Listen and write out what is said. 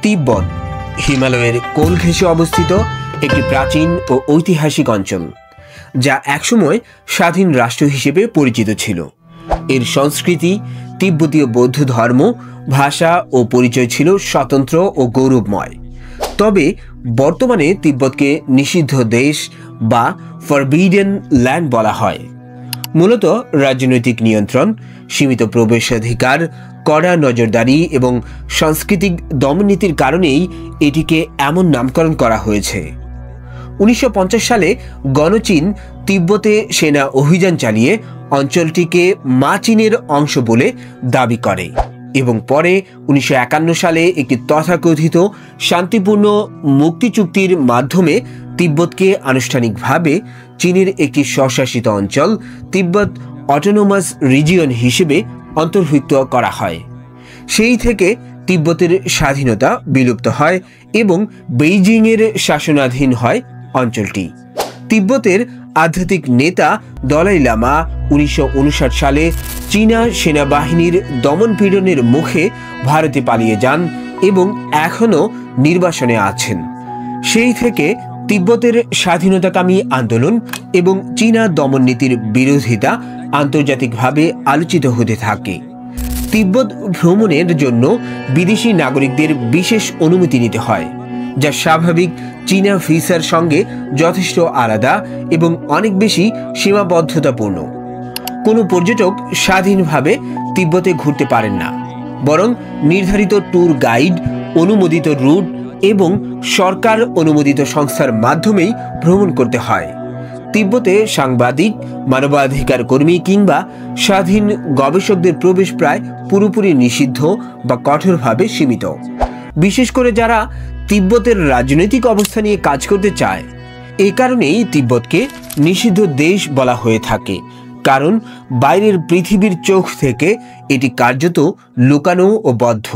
তিব্বত হিমালয়ের কোল ঘেঁষে অবস্থিত একটি প্রাচীন ও ঐতিহাসিক অঞ্চল, যা একসময় স্বাধীন রাষ্ট্র হিসেবে পরিচিত ছিল। এর সংস্কৃতি, তিব্বতীয় বৌদ্ধ ধর্ম, ভাষা ও পরিচয় ছিল স্বতন্ত্র ও গৌরবময়। তবে বর্তমানে তিব্বতকে নিষিদ্ধ দেশ বা ফরবিডেন ল্যান্ড বলা হয়। মূলত রাজনৈতিক নিয়ন্ত্রণ, সীমিত প্রবেশাধিকার, কড়া নজরদারি এবং সাংস্কৃতিক দমননীতির কারণেই এটিকে এমন নামকরণ করা হয়েছে। 1950 সালে গণচীন তিব্বতে সেনা অভিযান চালিয়ে অঞ্চলটিকে মা চীনের অংশ বলে দাবি করে এবং পরে 1951 সালে একটি তথাকথিত শান্তিপূর্ণ মুক্তি চুক্তির মাধ্যমে তিব্বতকে আনুষ্ঠানিকভাবে চীনের একটি স্বশাসিত অঞ্চল তিব্বত অটোনোমাস রিজিয়ন হিসেবে অন্তর্ভুক্ত করা হয়। সেই থেকে তিব্বতের স্বাধীনতা বিলুপ্ত হয় এবং বেইজিংয়ের শাসনাধীন হয় অঞ্চলটি। তিব্বতের আধ্যাত্মিক নেতা দলাই লামা 1959 সালে চীনা সেনাবাহিনীর দমনপীড়নের মুখে ভারতে পালিয়ে যান এবং এখনও নির্বাসনে আছেন। সেই থেকে তিব্বতের স্বাধীনতাকামী আন্দোলন এবং চীনা দমননীতির বিরোধিতা আন্তর্জাতিকভাবে আলোচিত হতে থাকে। তিব্বত ভ্রমণের জন্য বিদেশি নাগরিকদের বিশেষ অনুমতি নিতে হয়, যা স্বাভাবিক চীনা ভিসার সঙ্গে যথেষ্ট আলাদা এবং অনেক বেশি সীমাবদ্ধতাপূর্ণ। কোনো পর্যটক স্বাধীনভাবে তিব্বতে ঘুরতে পারেন না, বরং নির্ধারিত ট্যুর গাইড, অনুমোদিত রুট এবং সরকার অনুমোদিত সংস্থার মাধ্যমেই ভ্রমণ করতে হয়। তিব্বতে সাংবাদিক, মানবাধিকার কর্মী কিংবা স্বাধীন গবেষকদের প্রবেশ প্রায় পুরোপুরি নিষিদ্ধ বা কঠোরভাবে সীমিত, বিশেষ করে যারা তিব্বতের রাজনৈতিক অবস্থা নিয়ে কাজ করতে চায়। এ কারণেই তিব্বতকে নিষিদ্ধ দেশ বলা হয়ে থাকে, কারণ বাইরের পৃথিবীর চোখ থেকে এটি কার্যত লুকানো ও বদ্ধ।